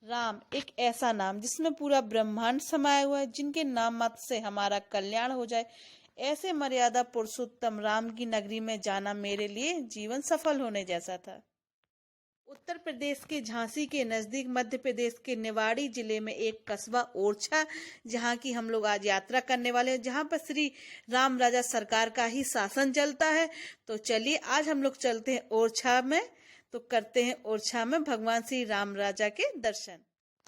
राम एक ऐसा नाम जिसमें पूरा ब्रह्मांड समाया हुआ है, जिनके नाम मात्र से हमारा कल्याण हो जाए। ऐसे मर्यादा पुरुषोत्तम राम की नगरी में जाना मेरे लिए जीवन सफल होने जैसा था। उत्तर प्रदेश के झांसी के नजदीक मध्य प्रदेश के निवाड़ी जिले में एक कस्बा ओरछा, जहां की हम लोग आज यात्रा करने वाले हैं, जहां पर श्री राम राजा सरकार का ही शासन चलता है। तो चलिए आज हम लोग चलते हैं ओरछा में, तो करते हैं ओरछा में भगवान श्री राम राजा के दर्शन।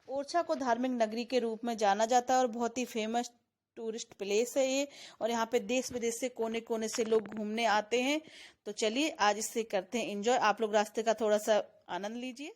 ओरछा को धार्मिक नगरी के रूप में जाना जाता है और बहुत ही फेमस टूरिस्ट प्लेस है ये, और यहाँ पे देश विदेश से कोने कोने से लोग घूमने आते हैं। तो चलिए आज इससे करते हैं एंजॉय। आप लोग रास्ते का थोड़ा सा आनंद लीजिए।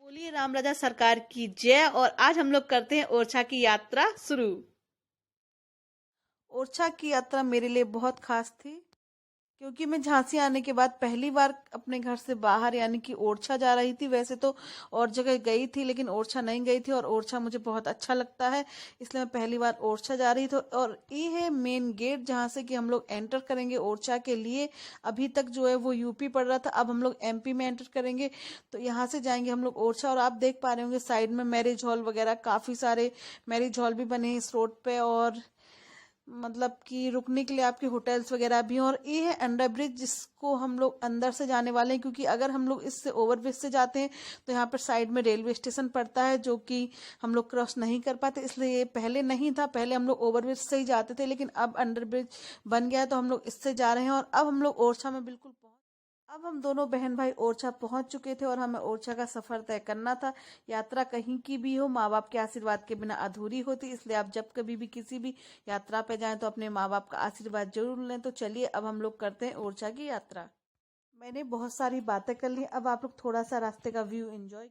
बोलिए राम राजा सरकार की जय। और आज हम लोग करते हैं ओरछा की यात्रा शुरू। ओरछा की यात्रा मेरे लिए बहुत खास थी, क्योंकि मैं झांसी आने के बाद पहली बार अपने घर से बाहर यानी कि ओरछा जा रही थी। वैसे तो और जगह गई थी, लेकिन ओरछा नहीं गई थी, और ओरछा मुझे बहुत अच्छा लगता है, इसलिए मैं पहली बार ओरछा जा रही थी। और ये है मेन गेट जहां से कि हम लोग एंटर करेंगे ओरछा के लिए। अभी तक जो है वो यूपी पड़ रहा था, अब हम लोग एमपी में एंटर करेंगे। तो यहाँ से जाएंगे हम लोग ओरछा। और आप देख पा रहे होंगे साइड में मैरिज हॉल वगैरह, काफी सारे मैरिज हॉल भी बने हैं इस रोड पे, और मतलब कि रुकने के लिए आपके होटल्स वगैरह भी हैं। और ये है अंडर ब्रिज, जिसको हम लोग अंदर से जाने वाले हैं, क्योंकि अगर हम लोग इससे ओवर ब्रिज से जाते हैं तो यहाँ पर साइड में रेलवे स्टेशन पड़ता है, जो कि हम लोग क्रॉस नहीं कर पाते। इसलिए ये पहले नहीं था, पहले हम लोग ओवर ब्रिज से ही जाते थे, लेकिन अब अंडर ब्रिज बन गया है तो हम लोग इससे जा रहे हैं। और अब हम लोग ओरछा में बिल्कुल अब हम दोनों बहन भाई ओरछा पहुंच चुके थे, और हमें ओरछा का सफर तय करना था। यात्रा कहीं की भी हो, माँ बाप के आशीर्वाद के बिना अधूरी होती, इसलिए आप जब कभी भी किसी भी यात्रा पे जाएं तो अपने माँ बाप का आशीर्वाद जरूर लें। तो चलिए अब हम लोग करते हैं ओरछा की यात्रा। मैंने बहुत सारी बातें कर ली, अब आप लोग थोड़ा सा रास्ते का व्यू एंजॉय।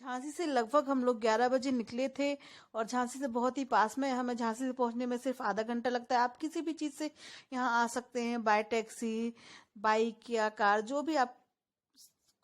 झांसी से लगभग हम लोग 11 बजे निकले थे, और झांसी से बहुत ही पास में, हमें झांसी से पहुंचने में सिर्फ आधा घंटा लगता है। आप किसी भी चीज़ से यहाँ आ सकते हैं, बाय टैक्सी, बाइक या कार, जो भी आप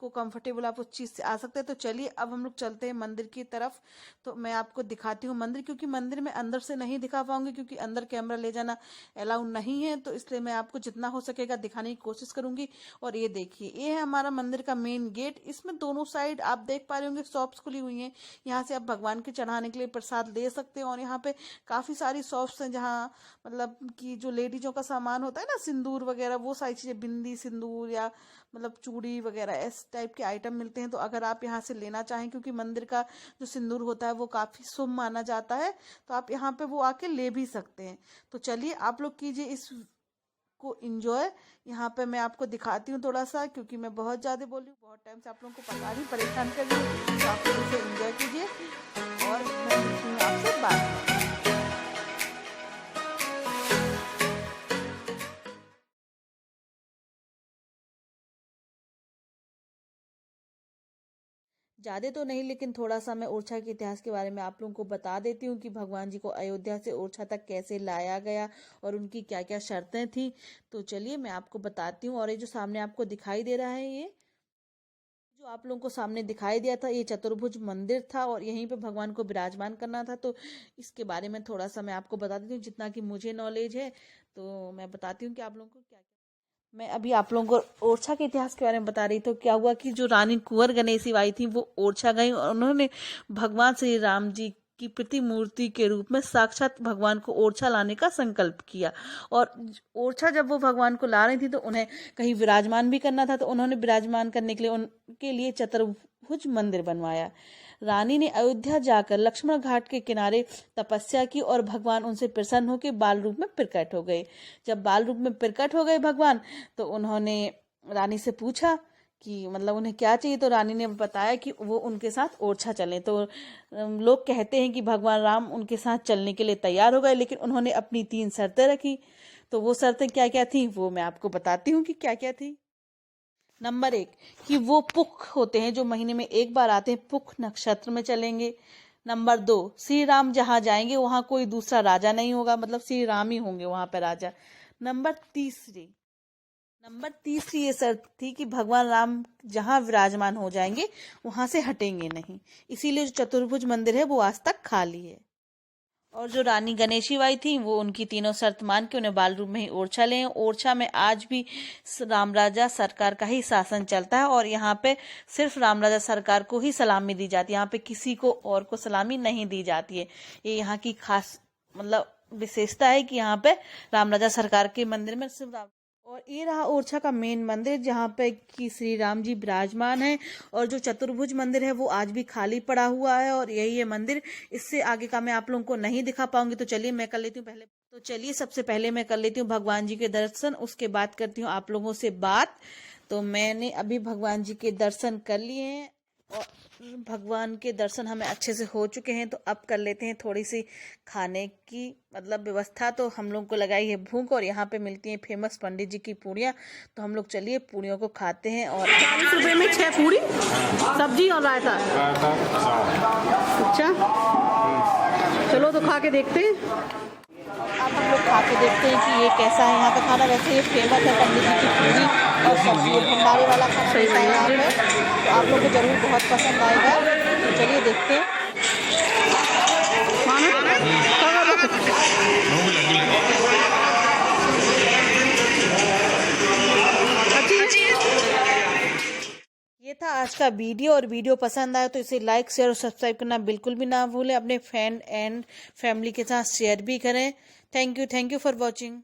को कंफर्टेबल आप उस चीज से आ सकते हैं। तो चलिए अब हम लोग चलते हैं मंदिर की तरफ। तो मैं आपको दिखाती हूँ मंदिर, क्योंकि मंदिर में अंदर से नहीं दिखा पाऊंगी, क्योंकि अंदर कैमरा ले जाना अलाउ नहीं है। तो इसलिए मैं आपको जितना हो सकेगा दिखाने की कोशिश करूंगी। और ये देखिए, ये है हमारा मंदिर का मेन गेट। इसमें दोनों साइड आप देख पा रहे होंगे शॉप्स खुली हुई हैं, यहाँ से आप भगवान के चढ़ाने के लिए प्रसाद ले सकते हैं। और यहाँ पे काफी सारी शॉप्स हैं, जहाँ मतलब कि जो लेडीजों का सामान होता है ना, सिंदूर वगैरह, वो सारी चीजें, बिंदी सिंदूर या मतलब चूड़ी वगैरह, इस टाइप के आइटम मिलते हैं। तो अगर आप यहाँ से लेना चाहें, क्योंकि मंदिर का जो सिंदूर होता है वो काफी शुभ माना जाता है, तो आप यहाँ पे वो आके ले भी सकते हैं। तो चलिए आप लोग कीजिए इस को इंजॉय। यहाँ पे मैं आपको दिखाती हूँ थोड़ा सा, क्योंकि मैं बहुत ज्यादा बोल रही हूँ, बहुत टाइम से आप लोगों को पता नहीं, परेशान कर रही हूँ। तो आप लोग इसे इंजॉय कीजिए, और मैं मिलती हूँ आपसे बात में। ज़्यादा तो नहीं, लेकिन थोड़ा सा मैं ओरछा के इतिहास के बारे में आप लोगों को बता देती हूँ कि भगवान जी को अयोध्या से ओरछा तक कैसे लाया गया और उनकी क्या क्या शर्तें थी। तो चलिए मैं आपको बताती हूँ। और ये जो सामने आपको दिखाई दे रहा है, ये जो आप लोगों को सामने दिखाई दिया था, ये चतुर्भुज मंदिर था, और यहीं पे भगवान को विराजमान करना था। तो इसके बारे में थोड़ा सा मैं आपको बता देती हूँ, जितना कि मुझे नॉलेज है। तो मैं बताती हूँ कि आप लोगों को क्या, मैं अभी आप लोगों को ओरछा के इतिहास के बारे में बता रही। तो क्या हुआ कि जो रानी कुंवर गणेशी बाई थी, वो ओरछा गई, और उन्होंने भगवान श्री राम जी की प्रतिमूर्ति के रूप में साक्षात भगवान को ओरछा लाने का संकल्प किया। और ओरछा जब वो भगवान को ला रही थी, तो उन्हें कहीं विराजमान भी करना था, तो उन्होंने विराजमान करने के लिए उनके लिए चतुर्भुज मंदिर बनवाया। रानी ने अयोध्या जाकर लक्ष्मण घाट के किनारे तपस्या की और भगवान उनसे प्रसन्न होकर बाल रूप में प्रकट हो गए। जब बाल रूप में प्रकट हो गए भगवान, तो उन्होंने रानी से पूछा कि मतलब उन्हें क्या चाहिए। तो रानी ने बताया कि वो उनके साथ ओरछा चलें। तो लोग कहते हैं कि भगवान राम उनके साथ चलने के लिए तैयार हो गए, लेकिन उन्होंने अपनी 3 शर्तें रखी। तो वो शर्तें क्या क्या थी वो मैं आपको बताती हूँ कि क्या क्या थी। नंबर 1 कि वो पुख होते हैं जो महीने में एक बार आते हैं, पुख नक्षत्र में चलेंगे। नंबर 2, श्री राम जहाँ जाएंगे वहां कोई दूसरा राजा नहीं होगा, मतलब श्री राम ही होंगे वहां पर राजा। नंबर तीसरी ये शर्त थी कि भगवान राम जहाँ विराजमान हो जाएंगे वहां से हटेंगे नहीं। इसीलिए जो चतुर्भुज मंदिर है वो आज तक खाली है। और जो रानी गणेशी बाई थी वो उनकी तीनों शर्त मान के उन्हें बाल रूप में ही ओरछा ले। ओरछा में आज भी राम राजा सरकार का ही शासन चलता है और यहाँ पे सिर्फ राम राजा सरकार को ही सलामी दी जाती है, यहाँ पे किसी को और को सलामी नहीं दी जाती है। ये यहाँ की खास मतलब विशेषता है कि यहाँ पे राम राजा सरकार के मंदिर में सिर्फ राम। और ये रहा ओरछा का मेन मंदिर जहाँ पे कि श्री राम जी विराजमान है। और जो चतुर्भुज मंदिर है वो आज भी खाली पड़ा हुआ है और यही है मंदिर। इससे आगे का मैं आप लोगों को नहीं दिखा पाऊंगी, तो चलिए मैं कर लेती हूँ पहले। तो चलिए सबसे पहले मैं कर लेती हूँ भगवान जी के दर्शन, उसके बाद करती हूँ आप लोगों से बात। तो मैंने अभी भगवान जी के दर्शन कर लिए हैं और भगवान के दर्शन हमें अच्छे से हो चुके हैं। तो अब कर लेते हैं थोड़ी सी खाने की मतलब व्यवस्था। तो हम लोग को लगाई है भूख और यहाँ पे मिलती है फेमस पंडित जी की पूड़ियाँ। तो हम लोग चलिए पूड़ियों को खाते हैं। और 40 रुपए में 6 पूड़ी, सब्जी और रायता। अच्छा चलो तो खा के देखते हैं। अब हम लोग खा के देखते हैं कि ये कैसा है यहाँ का खाना। वैसे ये फेमस है पंडित जी की पूड़ी और सब्जी, भंडारे वाला खाना रहता है यहाँ पे। तो आप लोग को जरूर बहुत पसंद आएगा। तो चलिए देखते हैं। ये था आज का वीडियो और वीडियो पसंद आया तो इसे लाइक शेयर और सब्सक्राइब करना बिल्कुल भी ना भूलें। अपने फ्रेंड एंड फैमिली के साथ शेयर भी करें। Thank you for watching.